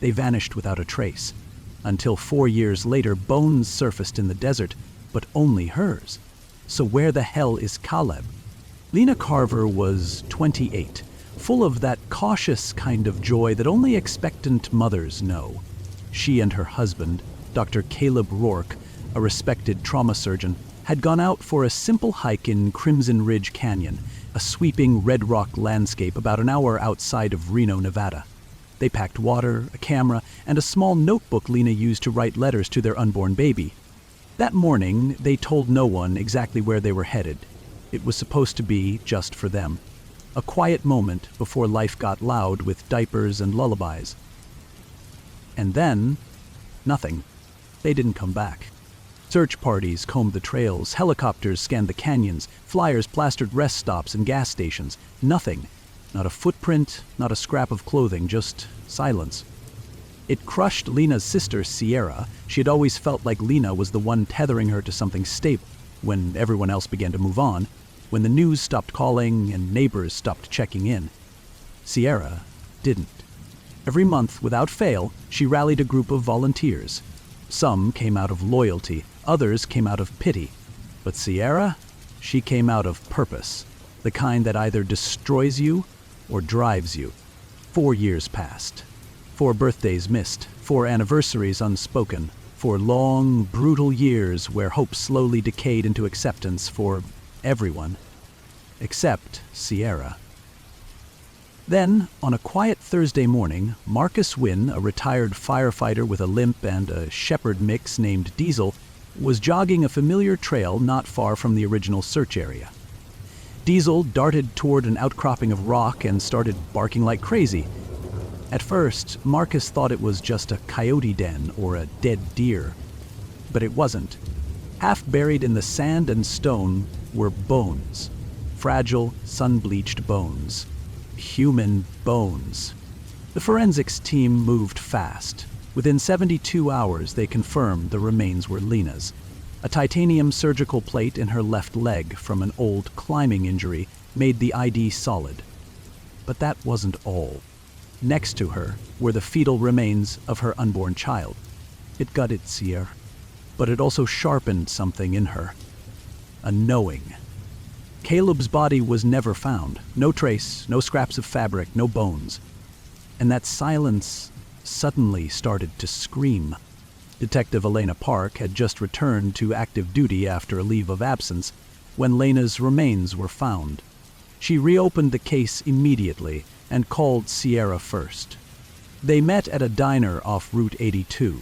They vanished without a trace, until 4 years later bones surfaced in the desert, but only hers. So where the hell is Caleb? Lena Carver was 28, full of that cautious kind of joy that only expectant mothers know. She and her husband, Dr. Caleb Rourke, a respected trauma surgeon, had gone out for a simple hike in Crimson Ridge Canyon, a sweeping red rock landscape about an hour outside of Reno, Nevada. They packed water, a camera, and a small notebook Lena used to write letters to their unborn baby. That morning, they told no one exactly where they were headed. It was supposed to be just for them. A quiet moment before life got loud with diapers and lullabies. And then, nothing. They didn't come back. Search parties combed the trails, helicopters scanned the canyons, flyers plastered rest stops and gas stations. Nothing. Not a footprint, not a scrap of clothing, just silence. It crushed Lena's sister, Sierra. She had always felt like Lena was the one tethering her to something stable when everyone else began to move on, when the news stopped calling and neighbors stopped checking in. Sierra didn't. Every month, without fail, she rallied a group of volunteers. Some came out of loyalty, others came out of pity. But Sierra, she came out of purpose, the kind that either destroys you or drives you. 4 years passed. 4 birthdays missed, 4 anniversaries unspoken, 4 long, brutal years where hope slowly decayed into acceptance for everyone, except Sierra. Then, on a quiet Thursday morning, Marcus Wynn, a retired firefighter with a limp and a shepherd mix named Diesel, was jogging a familiar trail not far from the original search area. Diesel darted toward an outcropping of rock and started barking like crazy. At first, Marcus thought it was just a coyote den or a dead deer. But it wasn't. Half buried in the sand and stone were bones. Fragile, sun-bleached bones. Human bones. The forensics team moved fast. Within 72 hours, they confirmed the remains were Lena's. A titanium surgical plate in her left leg from an old climbing injury made the ID solid. But that wasn't all. Next to her were the fetal remains of her unborn child. It gutted Sierra, but it also sharpened something in her. A knowing. Caleb's body was never found. No trace, no scraps of fabric, no bones. And that silence suddenly started to scream. Detective Elena Park had just returned to active duty after a leave of absence when Lena's remains were found. She reopened the case immediately and called Sierra first. They met at a diner off Route 82.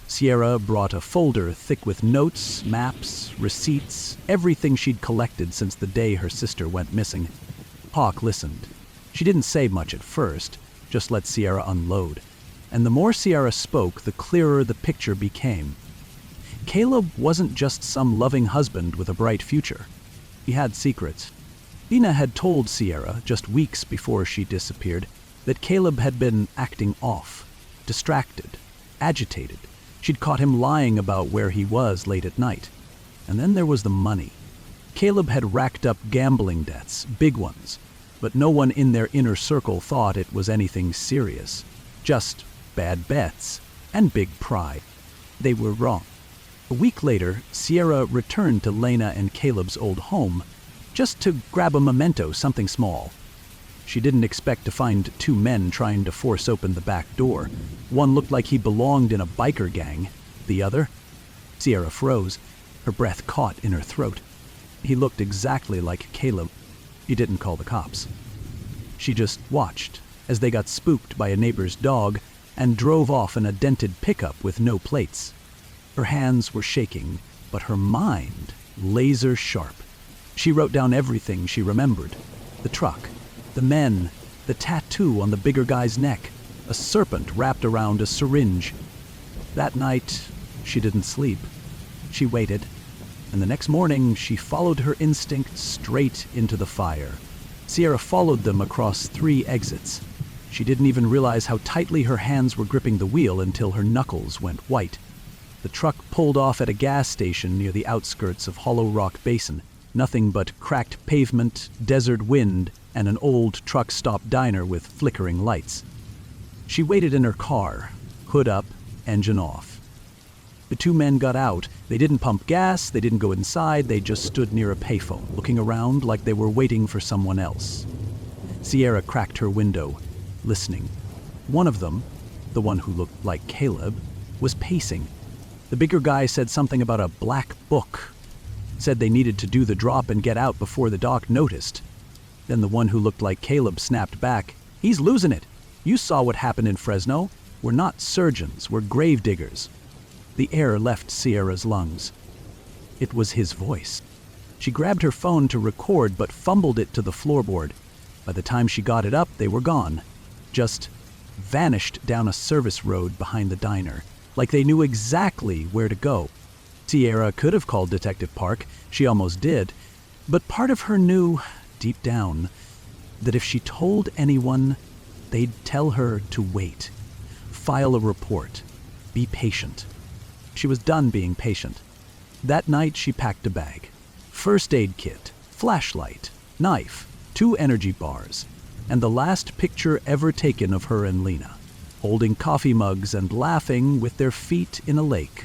Sierra brought a folder thick with notes, maps, receipts, everything she'd collected since the day her sister went missing. Hawk listened. She didn't say much at first, just let Sierra unload. And the more Sierra spoke, the clearer the picture became. Caleb wasn't just some loving husband with a bright future. He had secrets. Lena had told Sierra, just weeks before she disappeared, that Caleb had been acting off, distracted, agitated. She'd caught him lying about where he was late at night. And then there was the money. Caleb had racked up gambling debts, big ones, but no one in their inner circle thought it was anything serious. Just bad bets and big pride. They were wrong. A week later, Sierra returned to Lena and Caleb's old home just to grab a memento, something small. She didn't expect to find 2 men trying to force open the back door. One looked like he belonged in a biker gang. The other? Sierra froze, her breath caught in her throat. He looked exactly like Caleb. He didn't call the cops. She just watched as they got spooked by a neighbor's dog and drove off in a dented pickup with no plates. Her hands were shaking, but her mind laser sharp. She wrote down everything she remembered. The truck, the men, the tattoo on the bigger guy's neck, a serpent wrapped around a syringe. That night, she didn't sleep. She waited, and the next morning she followed her instinct straight into the fire. Sierra followed them across 3 exits. She didn't even realize how tightly her hands were gripping the wheel until her knuckles went white. The truck pulled off at a gas station near the outskirts of Hollow Rock Basin. Nothing but cracked pavement, desert wind, and an old truck stop diner with flickering lights. She waited in her car, Hood up, engine off. The two men got out. They didn't pump gas, they didn't go inside, they just stood near a payphone, looking around like they were waiting for someone else. Sierra cracked her window, listening. One of them, the one who looked like Caleb, was pacing. The bigger guy said something about a black book. Said they needed to do the drop and get out before the doc noticed. Then the one who looked like Caleb snapped back. "He's losing it. You saw what happened in Fresno. We're not surgeons, we're grave diggers." The air left Sierra's lungs. It was his voice. She grabbed her phone to record but fumbled it to the floorboard. By the time she got it up, they were gone. Just vanished down a service road behind the diner, like they knew exactly where to go. Sierra could have called Detective Park, she almost did, but part of her knew, deep down, that if she told anyone, they'd tell her to wait, file a report, be patient. She was done being patient. That night she packed a bag. First aid kit, flashlight, knife, 2 energy bars, and the last picture ever taken of her and Lena, holding coffee mugs and laughing with their feet in a lake.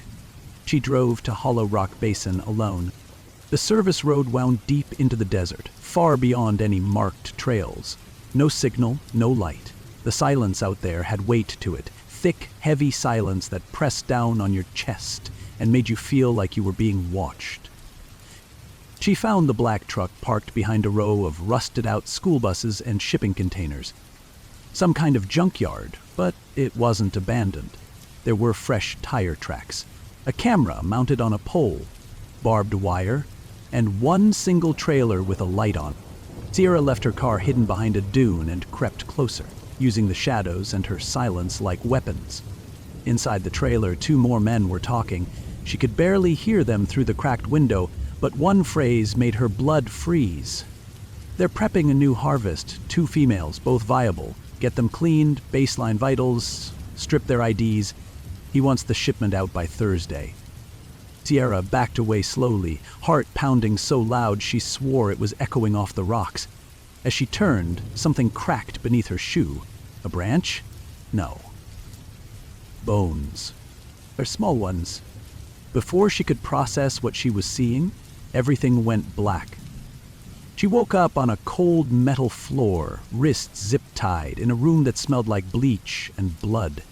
She drove to Hollow Rock Basin alone. The service road wound deep into the desert, far beyond any marked trails. No signal, no light. The silence out there had weight to it, thick, heavy silence that pressed down on your chest and made you feel like you were being watched. She found the black truck parked behind a row of rusted-out school buses and shipping containers. Some kind of junkyard, but it wasn't abandoned. There were fresh tire tracks, a camera mounted on a pole, barbed wire, and one single trailer with a light on. Sierra left her car hidden behind a dune and crept closer, using the shadows and her silence like weapons. Inside the trailer, 2 more men were talking. She could barely hear them through the cracked window, but one phrase made her blood freeze. "They're prepping a new harvest, 2 females, both viable. Get them cleaned, baseline vitals, strip their IDs. He wants the shipment out by Thursday." Sierra backed away slowly, heart pounding so loud she swore it was echoing off the rocks. As she turned, something cracked beneath her shoe. A branch? No. Bones. They're small ones. Before she could process what she was seeing, everything went black. She woke up on a cold metal floor, wrists zip-tied, in a room that smelled like bleach and blood.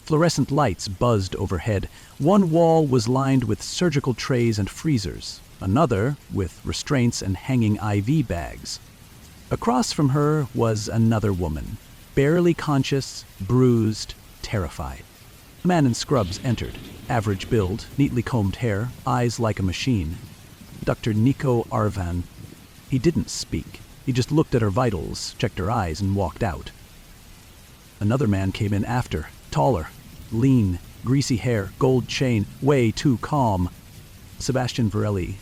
Fluorescent lights buzzed overhead. One wall was lined with surgical trays and freezers, another with restraints and hanging IV bags. Across from her was another woman, barely conscious, bruised, terrified. A man in scrubs entered, average build, neatly combed hair, eyes like a machine. Dr. Nico Arvan. He didn't speak. He just looked at her vitals, checked her eyes, and walked out. Another man came in after, taller, lean, greasy hair, gold chain, way too calm. Sebastian Varelli.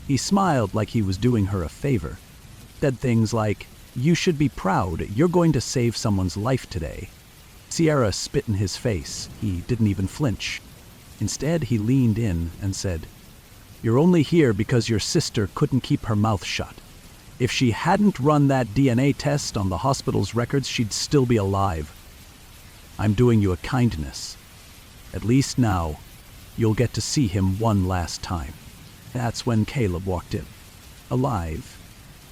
He smiled like he was doing her a favor. Said things like, "You should be proud, you're going to save someone's life today." Sierra spit in his face. He didn't even flinch. Instead, he leaned in and said, "You're only here because your sister couldn't keep her mouth shut. If she hadn't run that DNA test on the hospital's records, she'd still be alive. I'm doing you a kindness. At least now, you'll get to see him one last time." That's when Caleb walked in. Alive.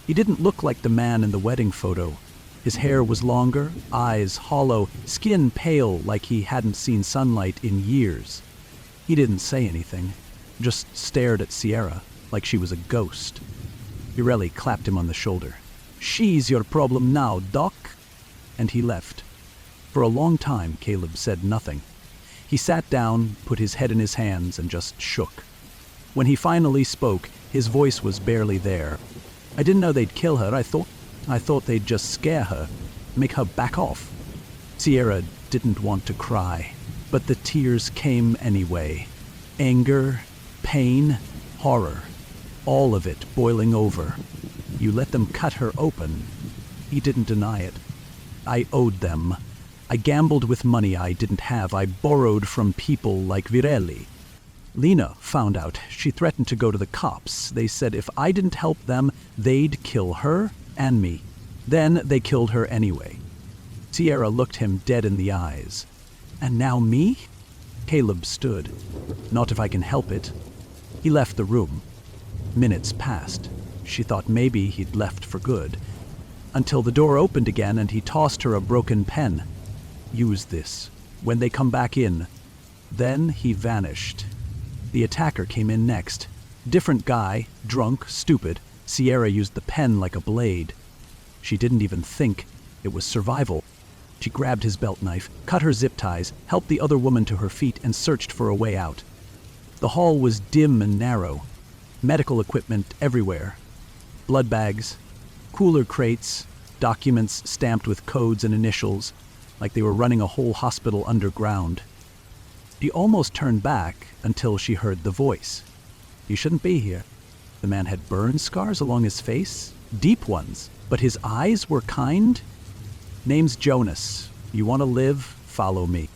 He didn't look like the man in the wedding photo. His hair was longer, eyes hollow, skin pale like he hadn't seen sunlight in years. He didn't say anything, just stared at Sierra like she was a ghost. Pirelli clapped him on the shoulder. "She's your problem now, Doc." And he left. For a long time, Caleb said nothing. He sat down, put his head in his hands, and just shook. When he finally spoke, his voice was barely there. "I didn't know they'd kill her. I thought they'd just scare her, make her back off." Sierra didn't want to cry, but the tears came anyway. Anger, pain, horror, all of it boiling over. You let them cut her open. He didn't deny it. "I owed them. I gambled with money I didn't have. I borrowed from people like Virelli. Lena found out. She threatened to go to the cops. They said if I didn't help them, they'd kill her and me. Then they killed her anyway." Sierra looked him dead in the eyes. And now me? Caleb stood. Not if I can help it. He left the room. Minutes passed. She thought maybe he'd left for good. Until the door opened again and he tossed her a broken pen. Use this. When they come back in. Then he vanished. The attacker came in next. Different guy, drunk, stupid. Sierra used the pen like a blade. She didn't even think. It was survival. She grabbed his belt knife, cut her zip ties, helped the other woman to her feet, and searched for a way out. The hall was dim and narrow. Medical equipment everywhere. Blood bags, cooler crates, documents stamped with codes and initials, like they were running a whole hospital underground. She almost turned back until she heard the voice. You shouldn't be here. The man had burn scars along his face, deep ones, but his eyes were kind. Name's Jonas. You want to live? Follow me.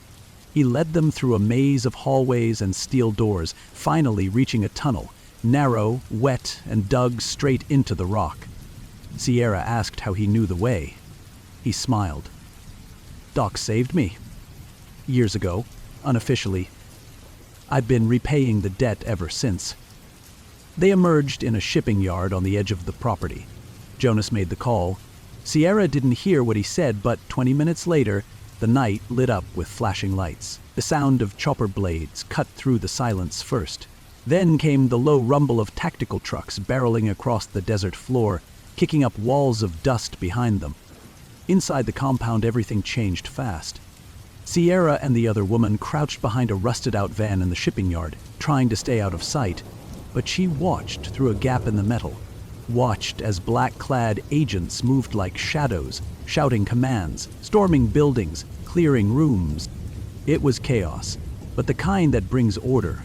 He led them through a maze of hallways and steel doors, finally reaching a tunnel, narrow, wet, and dug straight into the rock. Sierra asked how he knew the way. He smiled. Doc saved me. Years ago, unofficially. I've been repaying the debt ever since. They emerged in a shipping yard on the edge of the property. Jonas made the call. Sierra didn't hear what he said, but 20 minutes later, the night lit up with flashing lights. The sound of chopper blades cut through the silence first. Then came the low rumble of tactical trucks barreling across the desert floor, kicking up walls of dust behind them. Inside the compound, everything changed fast. Sierra and the other woman crouched behind a rusted-out van in the shipping yard, trying to stay out of sight, but she watched through a gap in the metal. Watched as black-clad agents moved like shadows, shouting commands, storming buildings, clearing rooms. It was chaos, but the kind that brings order.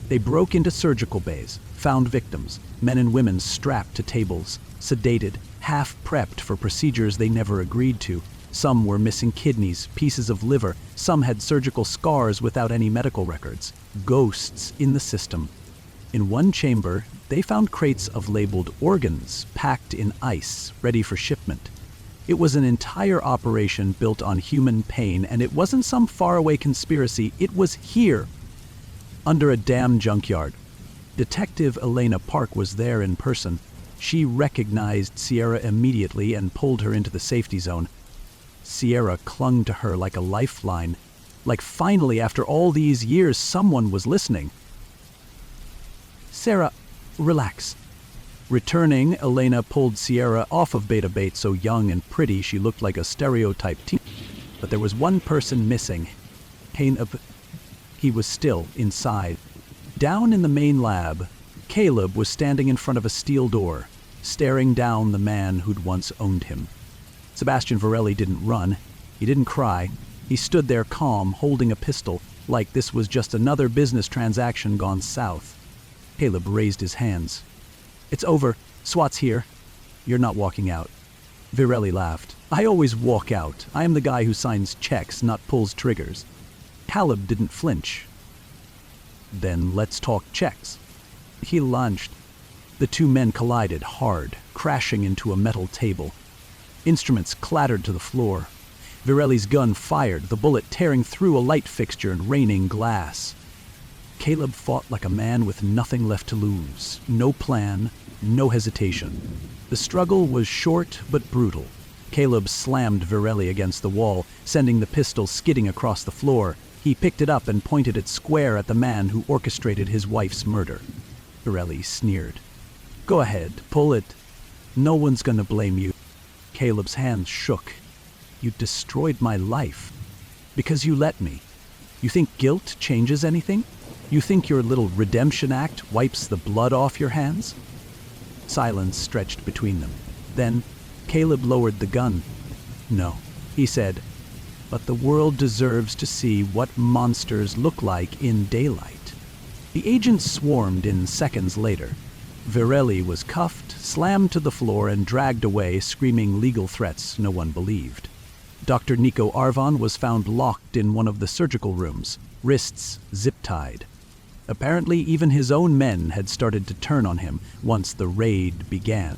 They broke into surgical bays, found victims, men and women strapped to tables, sedated, half-prepped for procedures they never agreed to. Some were missing kidneys, pieces of liver, some had surgical scars without any medical records. Ghosts in the system. In one chamber, they found crates of labeled organs packed in ice, ready for shipment. It was an entire operation built on human pain, and it wasn't some faraway conspiracy, it was here, under a damn junkyard. Detective Elena Park was there in person. She recognized Sierra immediately and pulled her into the safety zone. Sierra clung to her like a lifeline, like finally, after all these years, someone was listening. Sarah, relax. Returning, Elena pulled Sierra off of Beta Bait, so young and pretty she looked like a stereotype teen. But there was one person missing. He was still inside. Down in the main lab, Caleb was standing in front of a steel door, staring down the man who'd once owned him. Sebastian Varelli didn't run. He didn't cry. He stood there calm, holding a pistol, like this was just another business transaction gone south. Caleb raised his hands. It's over. SWAT's here. You're not walking out. Varelli laughed. I always walk out. I am the guy who signs checks, not pulls triggers. Caleb didn't flinch. Then let's talk checks. He lunged. The two men collided hard, crashing into a metal table. Instruments clattered to the floor. Varelli's gun fired, the bullet tearing through a light fixture and raining glass. Caleb fought like a man with nothing left to lose. No plan, no hesitation. The struggle was short but brutal. Caleb slammed Varelli against the wall, sending the pistol skidding across the floor. He picked it up and pointed it square at the man who orchestrated his wife's murder. Varelli sneered. Go ahead, pull it. No one's gonna blame you. Caleb's hands shook. You destroyed my life. Because you let me. You think guilt changes anything? You think your little redemption act wipes the blood off your hands? Silence stretched between them. Then, Caleb lowered the gun. No, he said, but the world deserves to see what monsters look like in daylight. The agents swarmed in seconds later. Varelli was cuffed, slammed to the floor, and dragged away, screaming legal threats no one believed. Dr. Nico Arvon was found locked in one of the surgical rooms, wrists zip-tied. Apparently, even his own men had started to turn on him once the raid began.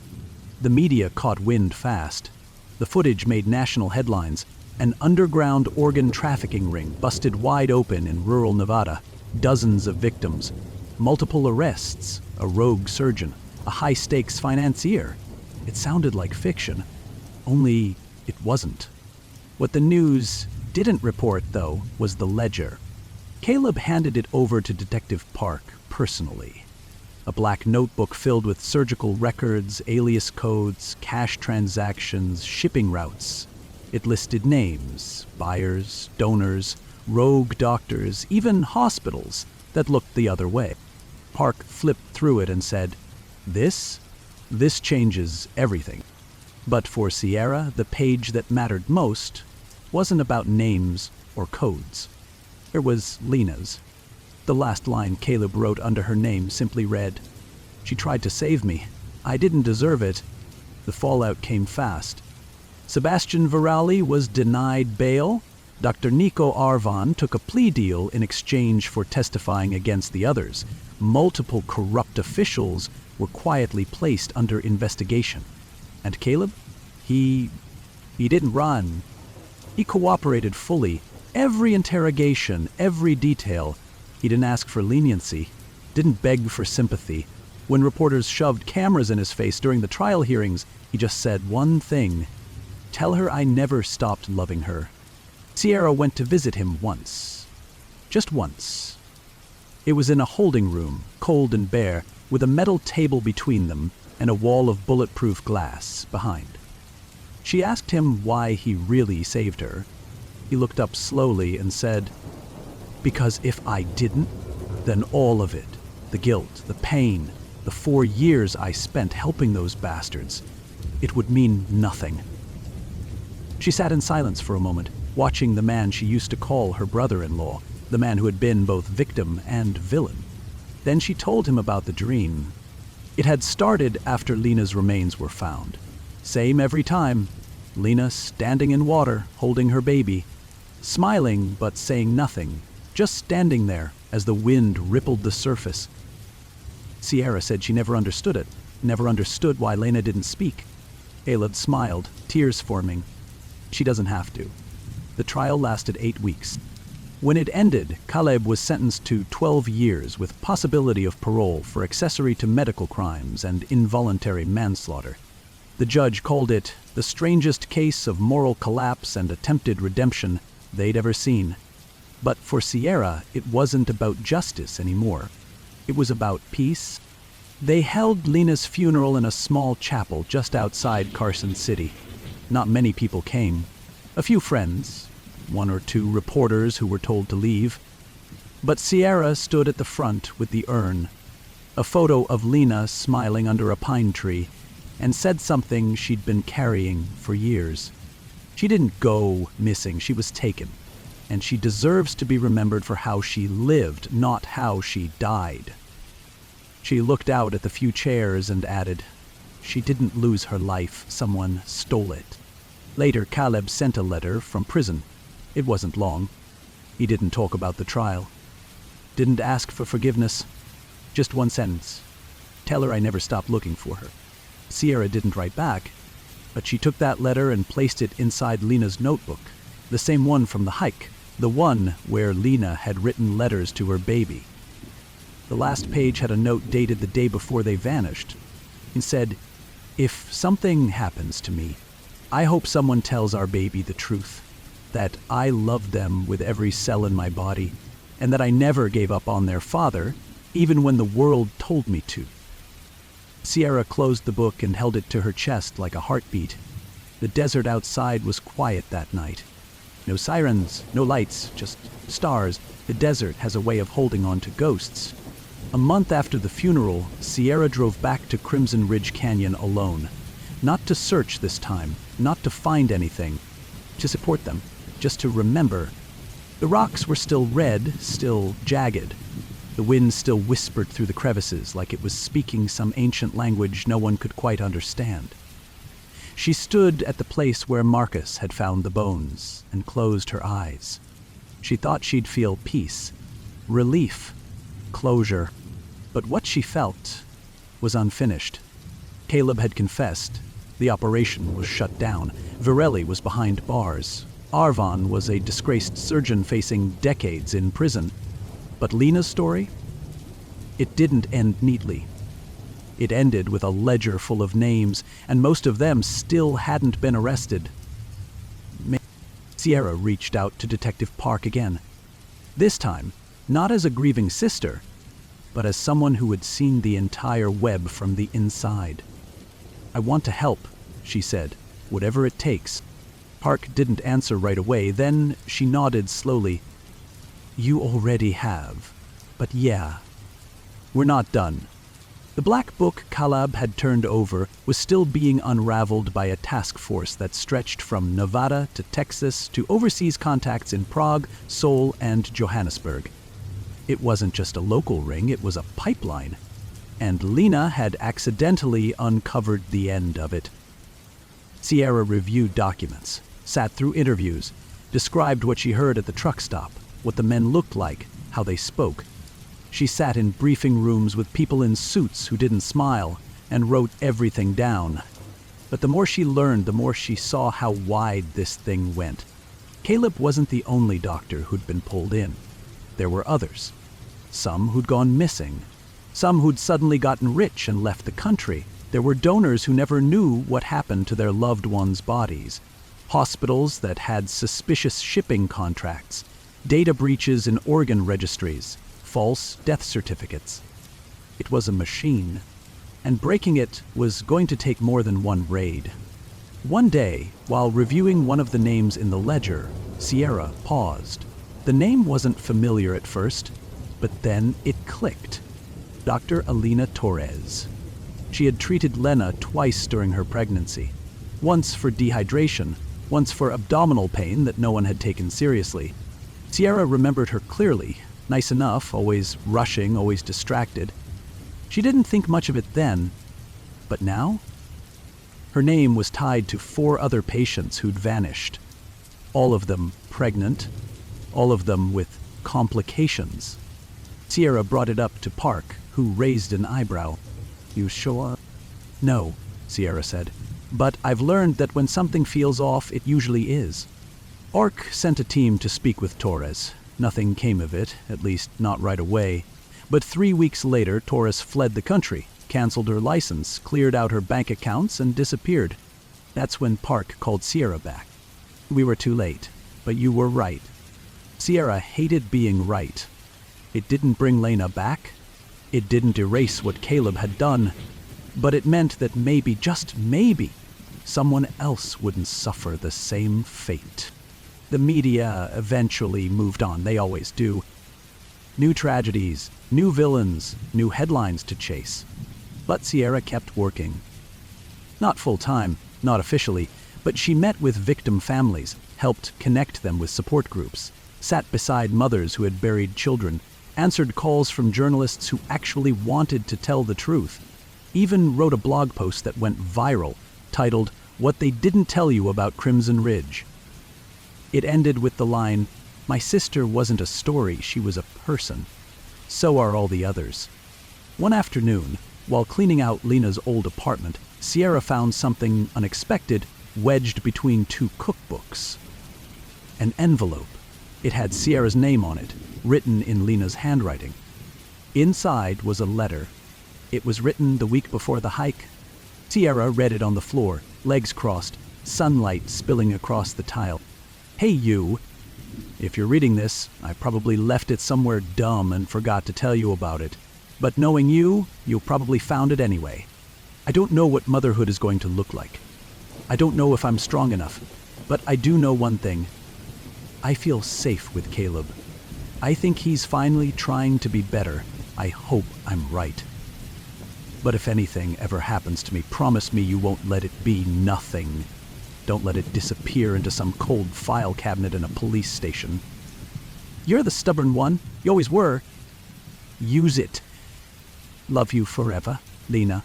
The media caught wind fast. The footage made national headlines. An underground organ trafficking ring busted wide open in rural Nevada. Dozens of victims. Multiple arrests. A rogue surgeon. A high-stakes financier. It sounded like fiction. Only it wasn't. What the news didn't report, though, was the ledger. Caleb handed it over to Detective Park personally. A black notebook filled with surgical records, alias codes, cash transactions, shipping routes. It listed names, buyers, donors, rogue doctors, even hospitals that looked the other way. Park flipped through it and said, This changes everything. But for Sierra, the page that mattered most wasn't about names or codes. It was Lena's. The last line Caleb wrote under her name simply read, "She tried to save me. I didn't deserve it." The fallout came fast. Sebastian Virali was denied bail. Dr. Nico Arvan took a plea deal in exchange for testifying against the others. Multiple corrupt officials were quietly placed under investigation. And Caleb? He didn't run. He cooperated fully. Every interrogation, every detail. He didn't ask for leniency, didn't beg for sympathy. When reporters shoved cameras in his face during the trial hearings, he just said one thing: "Tell her I never stopped loving her." Sierra went to visit him once. Just once. It was in a holding room, cold and bare, with a metal table between them and a wall of bulletproof glass behind. She asked him why he really saved her. He looked up slowly and said, "Because if I didn't, then all of it, the guilt, the pain, the 4 years I spent helping those bastards, it would mean nothing." She sat in silence for a moment, watching the man she used to call her brother-in-law, the man who had been both victim and villain. Then she told him about the dream. It had started after Lena's remains were found. Same every time. Lena standing in water, holding her baby, smiling but saying nothing, just standing there as the wind rippled the surface. Sierra said she never understood it, never understood why Lena didn't speak. Caleb smiled, tears forming. She doesn't have to. The trial lasted 8 weeks. When it ended, Caleb was sentenced to 12 years with possibility of parole for accessory to medical crimes and involuntary manslaughter. The judge called it the strangest case of moral collapse and attempted redemption they'd ever seen. But for Sierra, it wasn't about justice anymore. It was about peace. They held Lena's funeral in a small chapel just outside Carson City. Not many people came. A few friends, 1 or 2 reporters who were told to leave. But Sierra stood at the front with the urn, a photo of Lena smiling under a pine tree, and said something she'd been carrying for years. She didn't go missing, she was taken. And she deserves to be remembered for how she lived, not how she died. She looked out at the few chairs and added, "She didn't lose her life, someone stole it." Later, Caleb sent a letter from prison. It wasn't long. He didn't talk about the trial. Didn't ask for forgiveness. Just one sentence. "Tell her I never stopped looking for her." Sierra didn't write back, but she took that letter and placed it inside Lena's notebook, the same one from the hike, the one where Lena had written letters to her baby. The last page had a note dated the day before they vanished. It said, "If something happens to me, I hope someone tells our baby the truth, that I loved them with every cell in my body, and that I never gave up on their father, even when the world told me to." Sierra closed the book and held it to her chest like a heartbeat. The desert outside was quiet that night. No sirens, no lights, just stars. The desert has a way of holding on to ghosts. A month after the funeral, Sierra drove back to Crimson Ridge Canyon alone. Not to search this time, not to find anything, to support them, just to remember. The rocks were still red, still jagged. The wind still whispered through the crevices like it was speaking some ancient language no one could quite understand. She stood at the place where Marcus had found the bones and closed her eyes. She thought she'd feel peace, relief, closure. But what she felt was unfinished. Caleb had confessed. The operation was shut down. Virelli was behind bars. Arvon was a disgraced surgeon facing decades in prison. But Lena's story? It didn't end neatly. It ended with a ledger full of names, and most of them still hadn't been arrested. Sierra reached out to Detective Park again. This time, not as a grieving sister, but as someone who had seen the entire web from the inside. "I want to help," she said, "whatever it takes." Park didn't answer right away, then she nodded slowly. "You already have. But yeah, we're not done." The black book Caleb had turned over was still being unraveled by a task force that stretched from Nevada to Texas to overseas contacts in Prague, Seoul, and Johannesburg. It wasn't just a local ring, it was a pipeline. And Lena had accidentally uncovered the end of it. Sierra reviewed documents, sat through interviews, described what she heard at the truck stop, what the men looked like, how they spoke. She sat in briefing rooms with people in suits who didn't smile, and wrote everything down. But the more she learned, the more she saw how wide this thing went. Caleb wasn't the only doctor who'd been pulled in. There were others. Some who'd gone missing. Some who'd suddenly gotten rich and left the country. There were donors who never knew what happened to their loved ones' bodies. Hospitals that had suspicious shipping contracts. Data breaches in organ registries. False death certificates. It was a machine, and breaking it was going to take more than one raid. One day, while reviewing one of the names in the ledger, Sierra paused. The name wasn't familiar at first, but then it clicked. Dr. Elena Torres. She had treated Lena twice during her pregnancy. Once for dehydration, once for abdominal pain that no one had taken seriously. Sierra remembered her clearly. Nice enough, always rushing, always distracted. She didn't think much of it then, but now? Her name was tied to 4 other patients who'd vanished. All of them pregnant, all of them with complications. Sierra brought it up to Park, who raised an eyebrow. "You sure?" "No," Sierra said, "but I've learned that when something feels off, it usually is." Park sent a team to speak with Torres. Nothing came of it, at least not right away. But 3 weeks later, Torres fled the country, canceled her license, cleared out her bank accounts, and disappeared. That's when Park called Sierra back. "We were too late, but you were right." Sierra hated being right. It didn't bring Lena back. It didn't erase what Caleb had done. But it meant that maybe, just maybe, someone else wouldn't suffer the same fate. The media eventually moved on, they always do. New tragedies, new villains, new headlines to chase. But Sierra kept working. Not full-time, not officially, but she met with victim families, helped connect them with support groups, sat beside mothers who had buried children, answered calls from journalists who actually wanted to tell the truth, even wrote a blog post that went viral, titled, "What They Didn't Tell You About Crimson Ridge." It ended with the line, "My sister wasn't a story, she was a person. So are all the others." One afternoon, while cleaning out Lena's old apartment, Sierra found something unexpected wedged between 2 cookbooks. An envelope. It had Sierra's name on it, written in Lena's handwriting. Inside was a letter. It was written the week before the hike. Sierra read it on the floor, legs crossed, sunlight spilling across the tile. "Hey you, if you're reading this, I probably left it somewhere dumb and forgot to tell you about it. But knowing you, you'll probably found it anyway. I don't know what motherhood is going to look like. I don't know if I'm strong enough, but I do know one thing. I feel safe with Caleb. I think he's finally trying to be better. I hope I'm right. But if anything ever happens to me, promise me you won't let it be nothing. Don't let it disappear into some cold file cabinet in a police station. You're the stubborn one. You always were. Use it. Love you forever, Lena."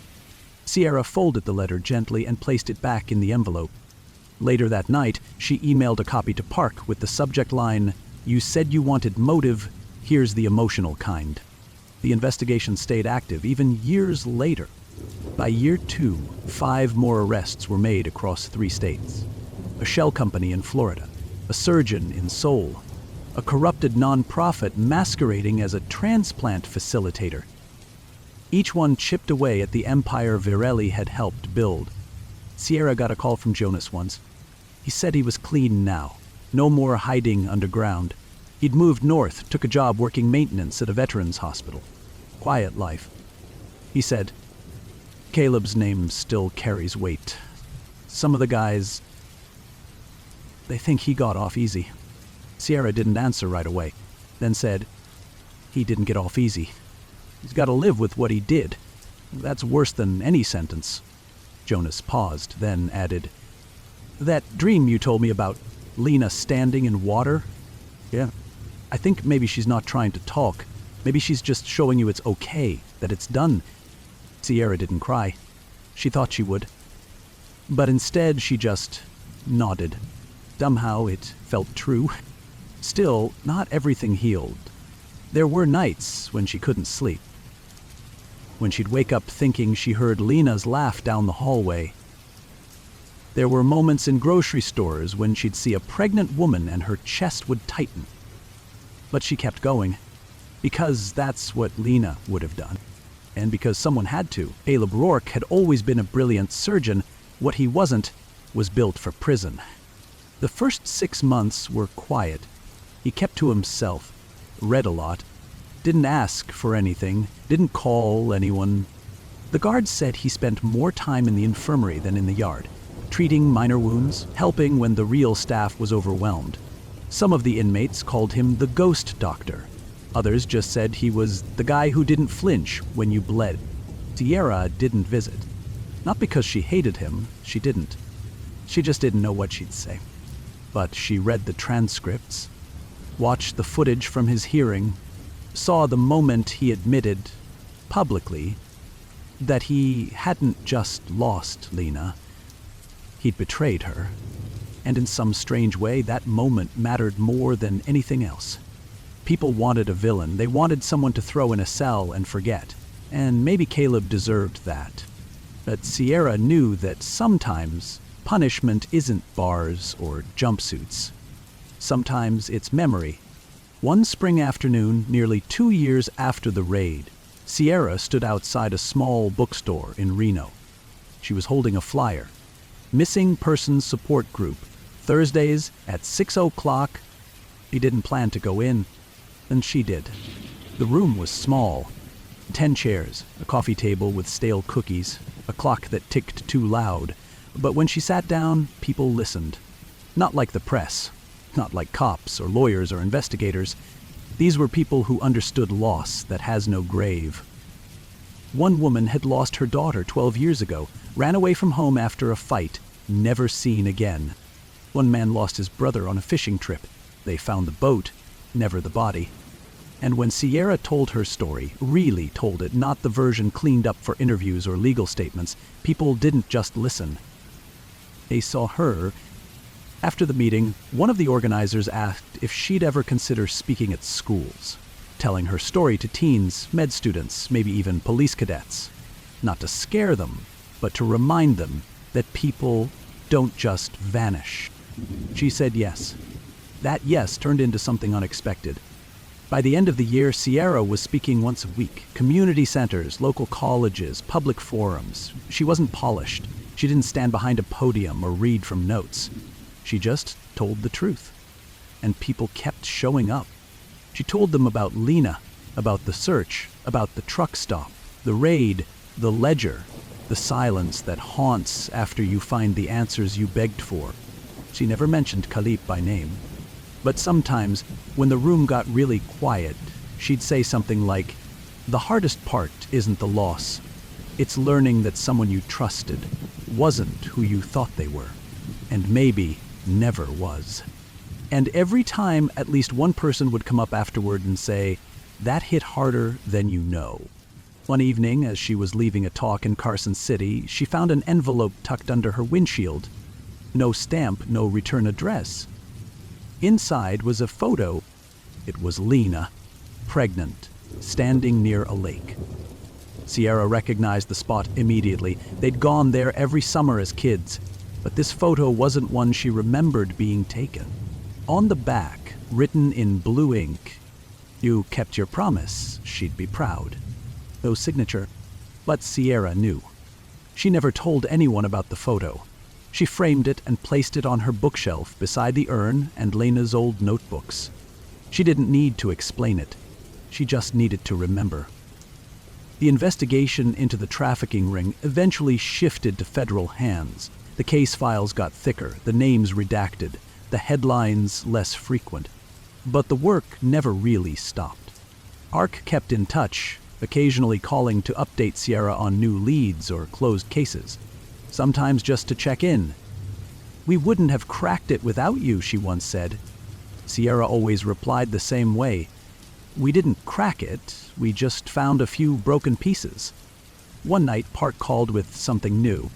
Sierra folded the letter gently and placed it back in the envelope. Later that night, she emailed a copy to Park with the subject line, "You said you wanted motive, here's the emotional kind." The investigation stayed active even years later. By year 2, 5 more arrests were made across 3 states. A shell company in Florida, a surgeon in Seoul, a corrupted nonprofit masquerading as a transplant facilitator. Each one chipped away at the empire Virelli had helped build. Sierra got a call from Jonas once. He said he was clean now, no more hiding underground. He'd moved north, took a job working maintenance at a veterans hospital. Quiet life. He said, Caleb's name still carries weight. Some of the guys, they think he got off easy. Sierra didn't answer right away, then said, he didn't get off easy. He's got to live with what he did. That's worse than any sentence. Jonas paused, then added, that dream you told me about, Lena standing in water? Yeah. I think maybe she's not trying to talk. Maybe she's just showing you it's okay, that it's done. Sierra didn't cry. She thought she would. But instead she just nodded. Somehow it felt true. Still, not everything healed. There were nights when she couldn't sleep. When she'd wake up thinking she heard Lena's laugh down the hallway. There were moments in grocery stores when she'd see a pregnant woman and her chest would tighten. But she kept going, because that's what Lena would have done. And because someone had to. Caleb Rourke had always been a brilliant surgeon. What he wasn't was built for prison. The first 6 months were quiet. He kept to himself, read a lot, didn't ask for anything, didn't call anyone. The guards said he spent more time in the infirmary than in the yard, treating minor wounds, helping when the real staff was overwhelmed. Some of the inmates called him the ghost doctor. Others just said he was the guy who didn't flinch when you bled. Sierra didn't visit. Not because she hated him, she didn't. She just didn't know what she'd say. But she read the transcripts, watched the footage from his hearing, saw the moment he admitted, publicly, that he hadn't just lost Lena. He'd betrayed her. And in some strange way, that moment mattered more than anything else. People wanted a villain. They wanted someone to throw in a cell and forget. And maybe Caleb deserved that. But Sierra knew that sometimes punishment isn't bars or jumpsuits. Sometimes it's memory. One spring afternoon, nearly 2 years after the raid, Sierra stood outside a small bookstore in Reno. She was holding a flyer. Missing Persons Support Group, Thursdays at 6 o'clock. He didn't plan to go in, and she did. The room was small. 10 chairs, a coffee table with stale cookies, a clock that ticked too loud. But when she sat down, people listened. Not like the press, not like cops or lawyers or investigators. These were people who understood loss that has no grave. One woman had lost her daughter 12 years ago, ran away from home after a fight, never seen again. One man lost his brother on a fishing trip. They found the boat, never the body. And when Sierra told her story, really told it, not the version cleaned up for interviews or legal statements, people didn't just listen. They saw her. After the meeting, one of the organizers asked if she'd ever consider speaking at schools, telling her story to teens, med students, maybe even police cadets. Not to scare them, but to remind them that people don't just vanish. She said yes. That yes turned into something unexpected. By the end of the year, Sierra was speaking once a week. Community centers, local colleges, public forums. She wasn't polished. She didn't stand behind a podium or read from notes. She just told the truth. And people kept showing up. She told them about Lena, about the search, about the truck stop, the raid, the ledger, the silence that haunts after you find the answers you begged for. She never mentioned Khalip by name. But sometimes, when the room got really quiet, she'd say something like, "The hardest part isn't the loss. It's learning that someone you trusted wasn't who you thought they were, and maybe never was." And every time, at least one person would come up afterward and say, "That hit harder than you know." One evening, as she was leaving a talk in Carson City, she found an envelope tucked under her windshield. No stamp, no return address. Inside was a photo. It was Lena, pregnant, standing near a lake. Sierra recognized the spot immediately. They'd gone there every summer as kids, but this photo wasn't one she remembered being taken. On the back, written in blue ink, "You kept your promise, she'd be proud." No signature, but Sierra knew. She never told anyone about the photo. She framed it and placed it on her bookshelf beside the urn and Lena's old notebooks. She didn't need to explain it. She just needed to remember. The investigation into the trafficking ring eventually shifted to federal hands. The case files got thicker, the names redacted, the headlines less frequent. But the work never really stopped. ARC kept in touch, occasionally calling to update Sierra on new leads or closed cases, sometimes just to check in. "We wouldn't have cracked it without you," she once said. Sierra always replied the same way. "We didn't crack it, we just found a few broken pieces." One night, Park called with something new.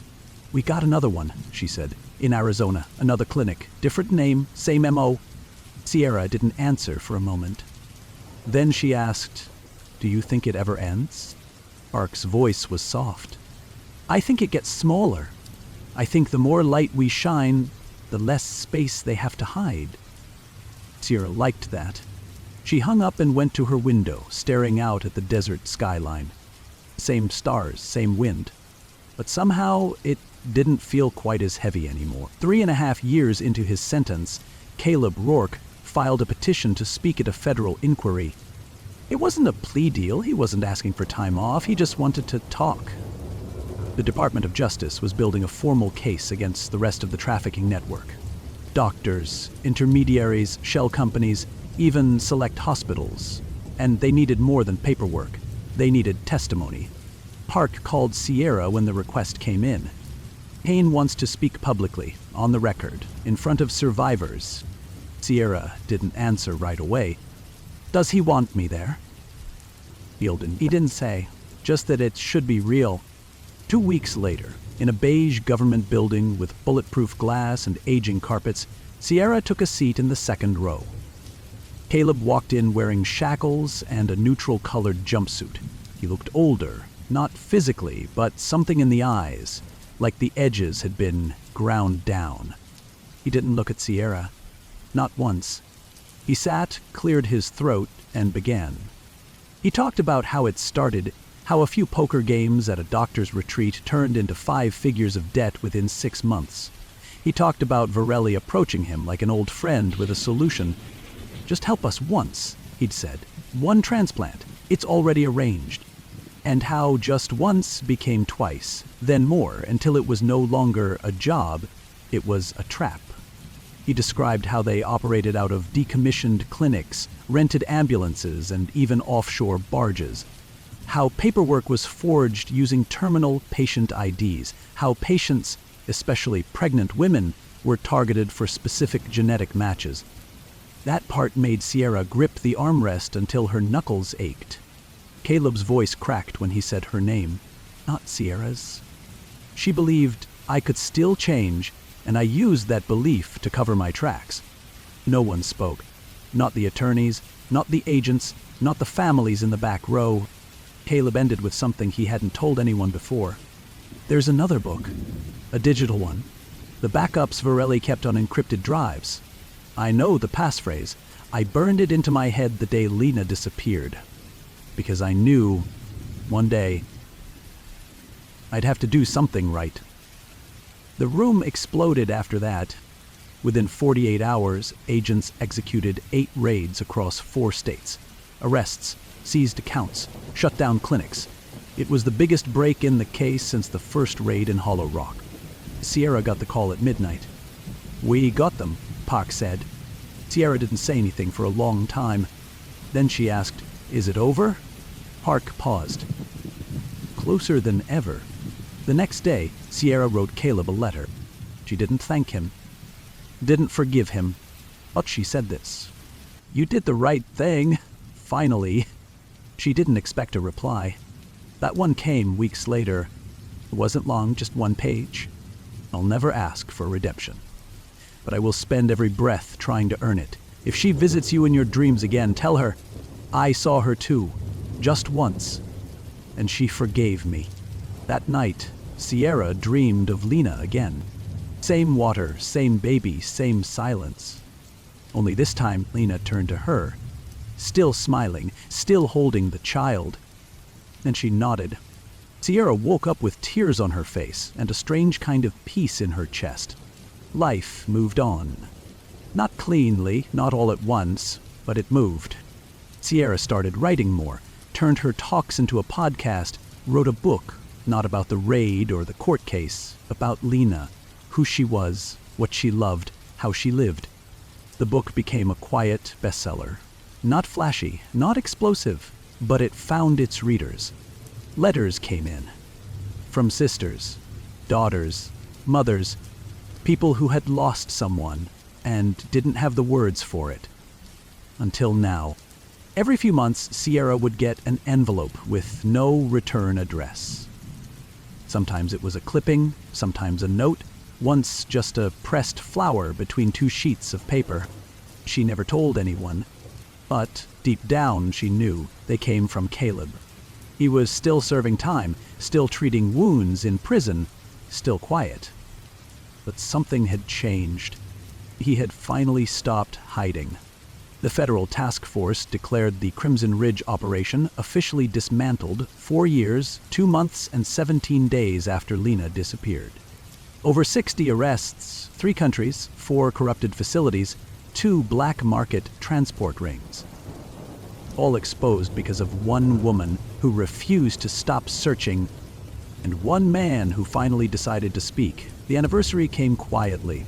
"We got another one," she said, "in Arizona, another clinic, different name, same MO. Sierra didn't answer for a moment. Then she asked, "Do you think it ever ends?" Park's voice was soft. "I think it gets smaller. I think the more light we shine, the less space they have to hide." Sierra liked that. She hung up and went to her window, staring out at the desert skyline. Same stars, same wind. But somehow it didn't feel quite as heavy anymore. 3.5 years into his sentence, Caleb Rourke filed a petition to speak at a federal inquiry. It wasn't a plea deal, he wasn't asking for time off, he just wanted to talk. The Department of Justice was building a formal case against the rest of the trafficking network. Doctors, intermediaries, shell companies, even select hospitals. And they needed more than paperwork. They needed testimony. Park called Sierra when the request came in. "Payne wants to speak publicly, on the record, in front of survivors." Sierra didn't answer right away. "Does he want me there?" He didn't say, just that it should be real. 2 weeks later, in a beige government building with bulletproof glass and aging carpets, Sierra took a seat in the second row. Caleb walked in wearing shackles and a neutral-colored jumpsuit. He looked older, not physically, but something in the eyes, like the edges had been ground down. He didn't look at Sierra. Not once. He sat, cleared his throat, and began. He talked about how it started, how a few poker games at a doctor's retreat turned into 5 figures of debt within 6 months. He talked about Varelli approaching him like an old friend with a solution. "Just help us once," he'd said. "One transplant. It's already arranged." And how just once became twice, then more, until it was no longer a job, it was a trap. He described how they operated out of decommissioned clinics, rented ambulances, and even offshore barges. How paperwork was forged using terminal patient IDs. How patients, especially pregnant women, were targeted for specific genetic matches. That part made Sierra grip the armrest until her knuckles ached. Caleb's voice cracked when he said her name, not Sierra's. She believed I could still change, and I used that belief to cover my tracks. No one spoke. Not the attorneys, not the agents, not the families in the back row. Caleb ended with something he hadn't told anyone before. "There's another book, a digital one. The backups Varelli kept on encrypted drives. I know the passphrase. I burned it into my head the day Lena disappeared. Because I knew, one day, I'd have to do something right." The room exploded after that. Within 48 hours, agents executed 8 raids across 4 states. Arrests, seized accounts, shut down clinics. It was the biggest break in the case since the first raid in Hollow Rock. Sierra got the call at midnight. "We got them," Park said. Sierra didn't say anything for a long time. Then she asked, "Is it over?" Park paused. Closer than ever. The next day, Sierra wrote Caleb a letter. She didn't thank him, didn't forgive him, but she said this: "You did the right thing, finally." She didn't expect a reply. That one came weeks later. It wasn't long, just 1 page. "I'll never ask for redemption, but I will spend every breath trying to earn it. If she visits you in your dreams again, tell her, I saw her too, just once, and she forgave me." That night, Sierra dreamed of Lena again. Same water, same baby, same silence. Only this time, Lena turned to her, still smiling, still holding the child. And she nodded. Sierra woke up with tears on her face and a strange kind of peace in her chest. Life moved on. Not cleanly, not all at once, but it moved. Sierra started writing more, turned her talks into a podcast, wrote a book, not about the raid or the court case, about Lena, who she was, what she loved, how she lived. The book became a quiet bestseller. Not flashy, not explosive, but it found its readers. Letters came in. From sisters, daughters, mothers, people who had lost someone and didn't have the words for it. Until now. Every few months, Sierra would get an envelope with no return address. Sometimes it was a clipping, sometimes a note, once just a pressed flower between two sheets of paper. She never told anyone, but deep down she knew they came from Caleb. He was still serving time, still treating wounds in prison, still quiet. But something had changed. He had finally stopped hiding. The federal task force declared the Crimson Ridge operation officially dismantled 4 years, 2 months, and 17 days after Lena disappeared. Over 60 arrests, 3 countries, 4 corrupted facilities, 2 black market transport rings. All exposed because of one woman who refused to stop searching, and one man who finally decided to speak. The anniversary came quietly.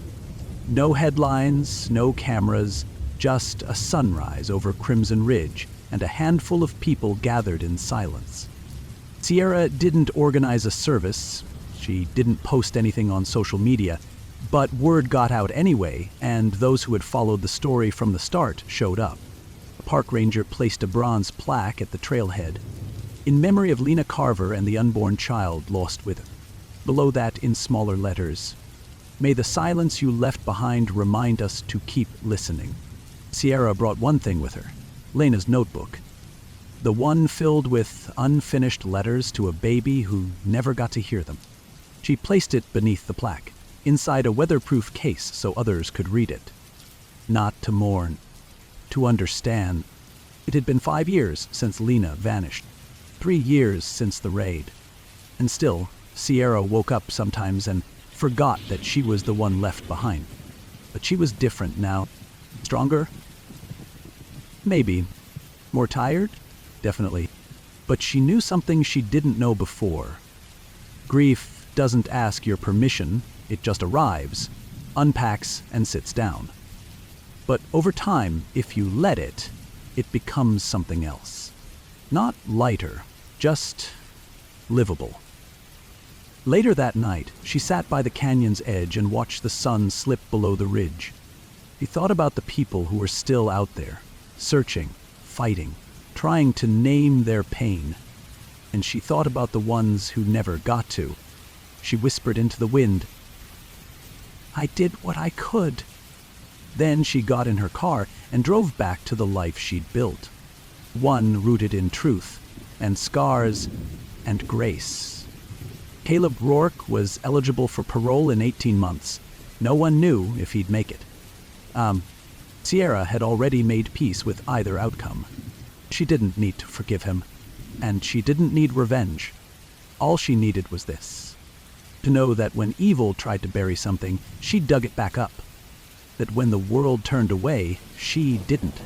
No headlines, no cameras, just a sunrise over Crimson Ridge and a handful of people gathered in silence. Sierra didn't organize a service. She didn't post anything on social media, but word got out anyway, and those who had followed the story from the start showed up. A park ranger placed a bronze plaque at the trailhead, in memory of Lena Carver and the unborn child lost with her. Below that, in smaller letters, "May the silence you left behind remind us to keep listening." Sierra brought one thing with her, Lena's notebook. The one filled with unfinished letters to a baby who never got to hear them. She placed it beneath the plaque, inside a weatherproof case so others could read it. Not to mourn, to understand. It had been 5 years since Lena vanished, 3 years since the raid. And still, Sierra woke up sometimes and forgot that she was the one left behind. But she was different now. Stronger? Maybe. More tired? Definitely. But she knew something she didn't know before. Grief doesn't ask your permission, it just arrives, unpacks, and sits down. But over time, if you let it, it becomes something else. Not lighter, just livable. Later that night, she sat by the canyon's edge and watched the sun slip below the ridge. She thought about the people who were still out there, searching, fighting, trying to name their pain. And she thought about the ones who never got to. She whispered into the wind, "I did what I could." Then she got in her car and drove back to the life she'd built. One rooted in truth, and scars, and grace. Caleb Rourke was eligible for parole in 18 months. No one knew if he'd make it. Sierra had already made peace with either outcome. She didn't need to forgive him, and she didn't need revenge. All she needed was this: to know that when evil tried to bury something, she dug it back up. That when the world turned away, she didn't.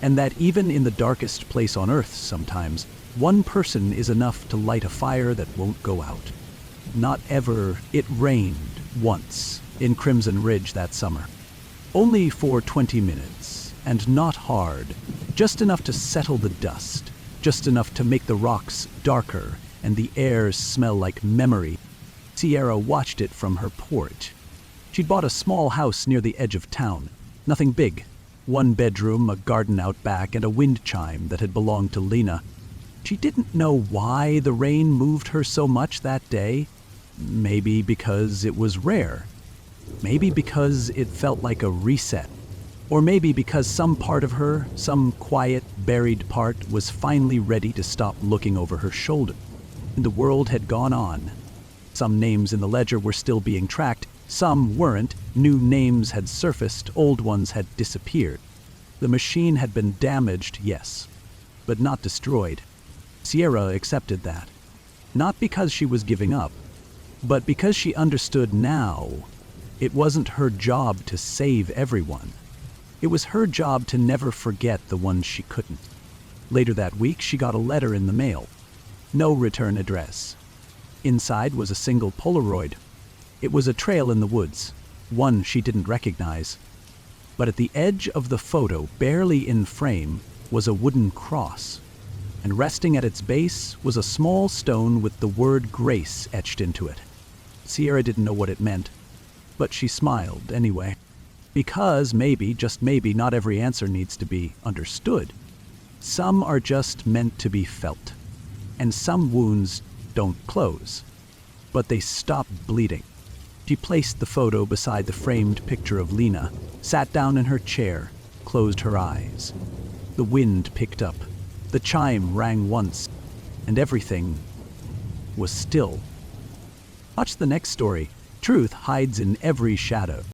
And that even in the darkest place on earth sometimes, one person is enough to light a fire that won't go out. Not ever. It rained once in Crimson Ridge that summer. Only for 20 minutes, and not hard, just enough to settle the dust, just enough to make the rocks darker and the air smell like memory. Sierra watched it from her porch. She'd bought a small house near the edge of town, nothing big. 1 bedroom, a garden out back, and a wind chime that had belonged to Lena. She didn't know why the rain moved her so much that day. Maybe because it was rare. Maybe because it felt like a reset. Or maybe because some part of her, some quiet, buried part, was finally ready to stop looking over her shoulder. And the world had gone on. Some names in the ledger were still being tracked, Some weren't. New names had surfaced, old ones had disappeared. The machine had been damaged, yes, but not destroyed. Sierra accepted that. Not because she was giving up, but because she understood now it wasn't her job to save everyone. It was her job to never forget the ones she couldn't. Later that week, she got a letter in the mail. No return address. Inside was a single Polaroid. It was a trail in the woods, one she didn't recognize. But at the edge of the photo, barely in frame, was a wooden cross. And resting at its base was a small stone with the word grace etched into it. Sierra didn't know what it meant, but she smiled anyway. Because maybe, just maybe, not every answer needs to be understood. Some are just meant to be felt. And some wounds don't close, but they stop bleeding. She placed the photo beside the framed picture of Lena, sat down in her chair, closed her eyes. The wind picked up. The chime rang once, and everything was still. Watch the next story. Truth hides in every shadow.